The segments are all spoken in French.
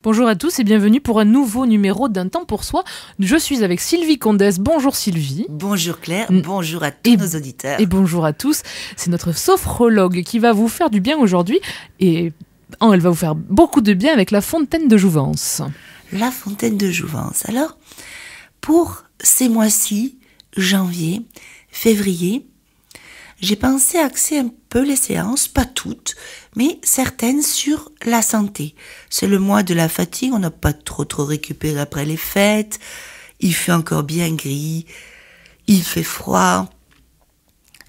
Bonjour à tous et bienvenue pour un nouveau numéro d'Un temps pour soi. Je suis avec Sylvie Condès. Bonjour Sylvie. Bonjour Claire, bonjour à tous nos auditeurs. Et bonjour à tous. C'est notre sophrologue qui va vous faire du bien aujourd'hui et elle va vous faire beaucoup de bien avec la fontaine de jouvence. La fontaine de jouvence. Alors, pour ces mois-ci, janvier, février, j'ai pensé axer un peu les séances, pas toutes, mais certaines sur la santé. C'est le mois de la fatigue, on n'a pas trop récupéré après les fêtes, il fait encore bien gris, il fait froid,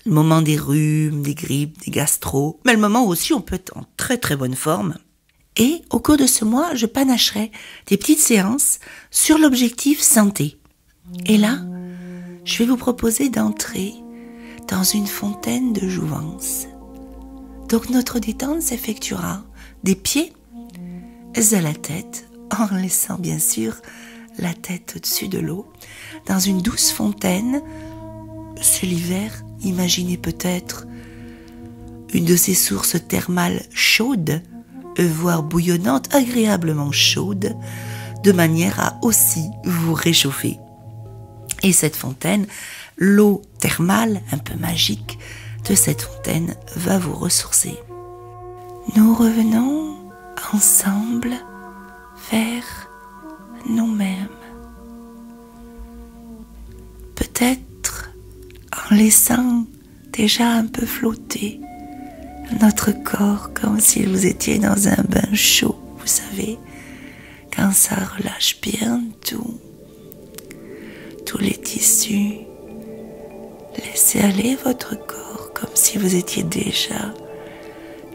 le moment des rhumes, des grippes, des gastro, mais le moment où aussi on peut être en très bonne forme. Et au cours de ce mois, je panacherai des petites séances sur l'objectif santé. Et là, je vais vous proposer d'entrer dans une fontaine de jouvence. Donc notre détente s'effectuera des pieds à la tête, en laissant bien sûr la tête au-dessus de l'eau, dans une douce fontaine. C'est l'hiver, imaginez peut-être une de ces sources thermales chaudes, voire bouillonnantes, agréablement chaudes, de manière à aussi vous réchauffer. Et cette fontaine, l'eau thermale, un peu magique, de cette fontaine va vous ressourcer. Nous revenons ensemble vers nous-mêmes. Peut-être en laissant déjà un peu flotter notre corps comme si vous étiez dans un bain chaud, vous savez, quand ça relâche bien tous les tissus. Laissez aller votre corps comme si vous étiez déjà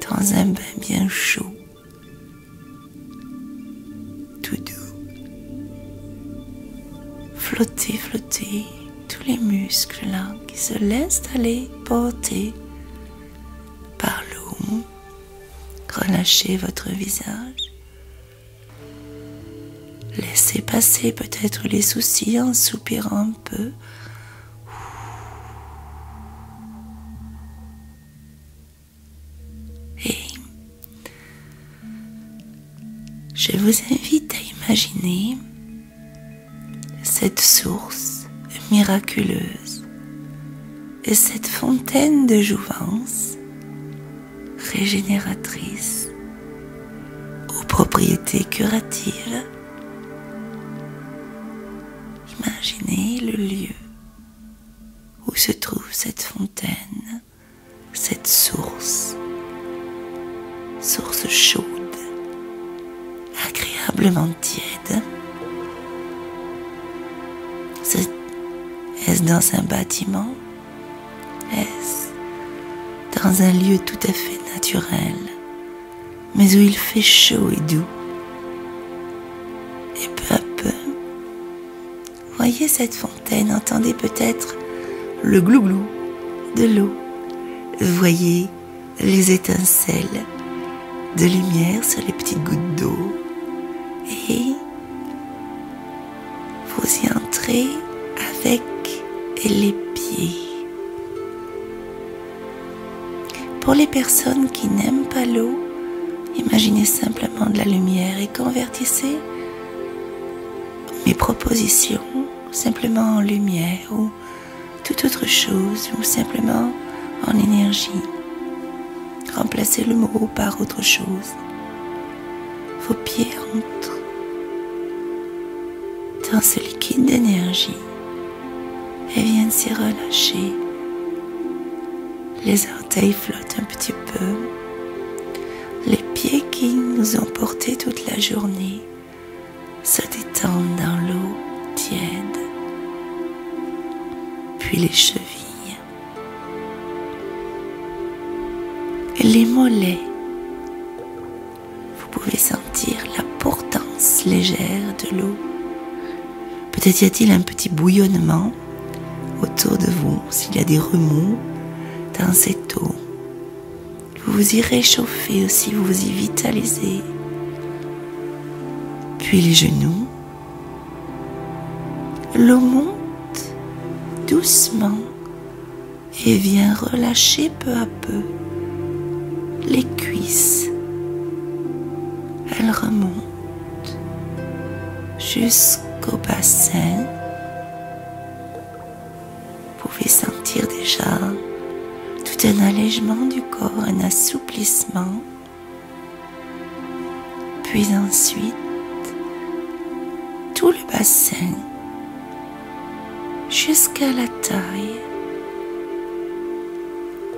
dans un bain bien chaud, tout doux. Flottez, tous les muscles là qui se laissent aller porter par l'eau. Relâchez votre visage. Laissez passer peut-être les soucis en soupirant un peu. Et je vous invite à imaginer cette source miraculeuse et cette fontaine de jouvence régénératrice aux propriétés curatives. Imaginez le lieu où se trouve cette fontaine, cette source chaude, agréablement tiède. Est-ce dans un bâtiment? Est-ce dans un lieu tout à fait naturel, mais où il fait chaud et doux? Et peu à peu, voyez cette fontaine, entendez peut-être le glouglou de l'eau, voyez les étincelles de lumière sur les petites gouttes d'eau, et vous y entrez avec les pieds. Pour les personnes qui n'aiment pas l'eau, imaginez simplement de la lumière et convertissez mes propositions simplement en lumière ou toute autre chose, ou simplement en énergie. Remplacez le mot par autre chose. Vos pieds entrent dans ce liquide d'énergie et viennent s'y relâcher. Les orteils flottent un petit peu. Les pieds qui nous ont portés toute la journée se détendent dans l'eau tiède. Puis les chevilles. Les mollets. Vous pouvez sentir la portance légère de l'eau. Peut-être y a-t-il un petit bouillonnement autour de vous, s'il y a des remous dans cette eau. Vous vous y réchauffez aussi, vous vous y vitalisez. Puis les genoux. L'eau monte doucement et vient relâcher peu à peu les cuisses. Elle remonte jusqu'au bassin. Vous pouvez sentir déjà tout un allègement du corps, un assouplissement. Puis ensuite, tout le bassin jusqu'à la taille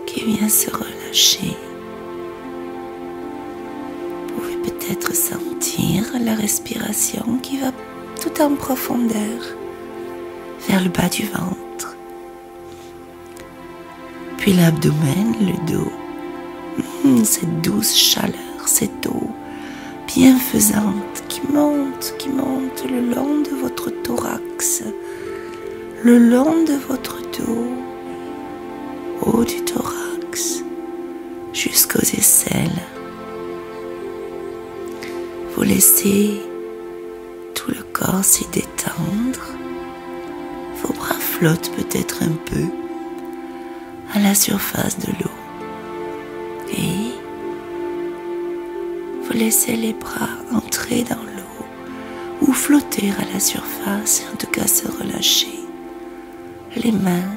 qui vient se relâcher. Vous pouvez peut-être sentir la respiration qui va tout en profondeur vers le bas du ventre. Puis l'abdomen, le dos, cette douce chaleur, cette eau bienfaisante qui monte le long de votre thorax, le long de votre dos, haut du thorax, jusqu'aux aisselles. Vous laissez tout le corps s'y détendre. Vos bras flottent peut-être un peu à la surface de l'eau. Et vous laissez les bras entrer dans l'eau ou flotter à la surface, en tout cas se relâcher. Les mains,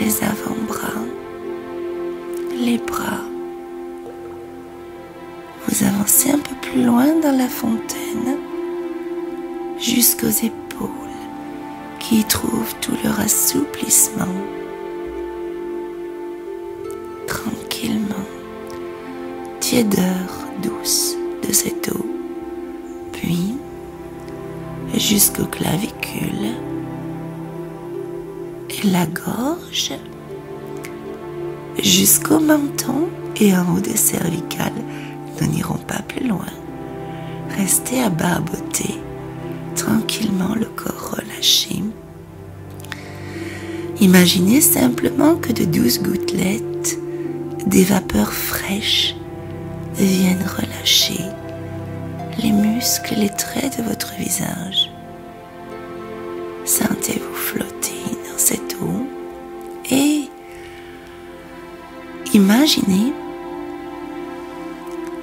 les avant-bras, les bras. Vous avancez un peu plus loin dans la fontaine, jusqu'aux épaules qui trouvent tout leur assouplissement. Tranquillement, tiédeur douce de cette eau, puis jusqu'aux clavicules et la gorge, jusqu'au menton et en haut des cervicales. Nous n'irons pas plus loin. Restez à barboter, tranquillement le corps relâché. Imaginez simplement que de douces gouttelettes, des vapeurs fraîches viennent relâcher les muscles, les traits de votre visage. Sentez-vous flotter dans cette eau et imaginez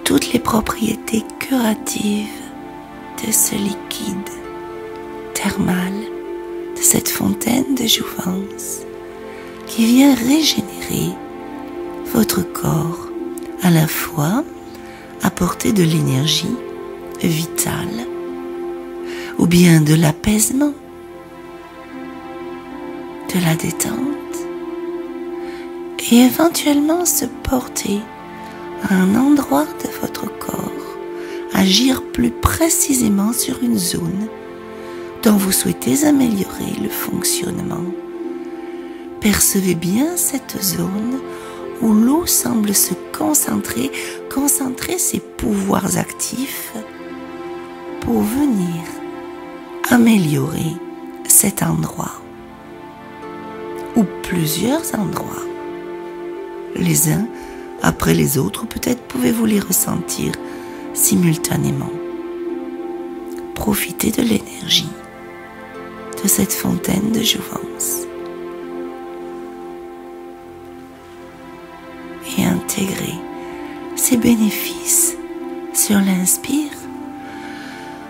toutes les propriétés curatives de ce liquide thermal, de cette fontaine de jouvence qui vient régénérer votre corps, à la fois apporter de l'énergie vitale ou bien de l'apaisement, de la détente et éventuellement se porter à un endroit de votre corps, agir plus précisément sur une zone dont vous souhaitez améliorer le fonctionnement. Percevez bien cette zone où l'eau semble se concentrer ses pouvoirs actifs pour venir améliorer cet endroit ou plusieurs endroits, les uns après les autres, peut-être pouvez-vous les ressentir simultanément. Profitez de l'énergie de cette fontaine de jouvence et intégrez ces bénéfices sur l'inspire,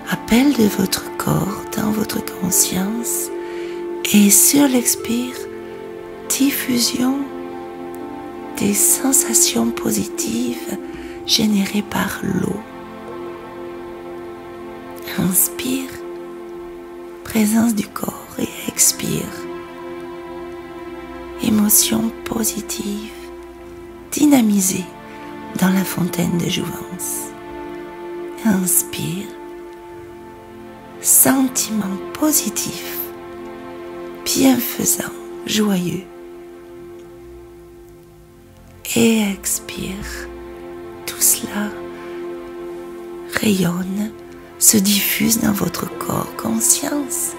appel de votre corps dans votre conscience, et sur l'expire, diffusion des sensations positives générées par l'eau. Inspire, présence du corps, et expire, émotions positives dynamisées dans la fontaine de jouvence. Inspire, sentiments positifs, bienfaisants, joyeux. Et expire, tout cela rayonne, se diffuse dans votre corps, conscience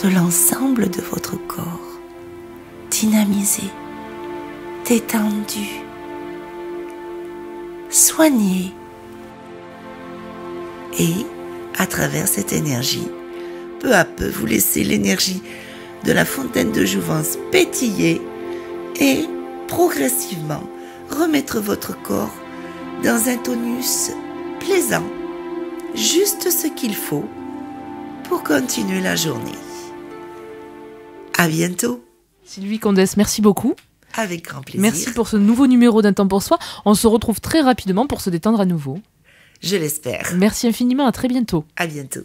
de l'ensemble de votre corps, dynamisé, détendu, soigné. Et à travers cette énergie, peu à peu, vous laissez l'énergie de la fontaine de jouvence pétiller et progressivement remettre votre corps dans un tonus plaisant, juste ce qu'il faut pour continuer la journée. À bientôt. Sylvie Condès, merci beaucoup. Avec grand plaisir. Merci pour ce nouveau numéro d'Un temps pour soi. On se retrouve très rapidement pour se détendre à nouveau. Je l'espère. Merci infiniment, à très bientôt. À bientôt.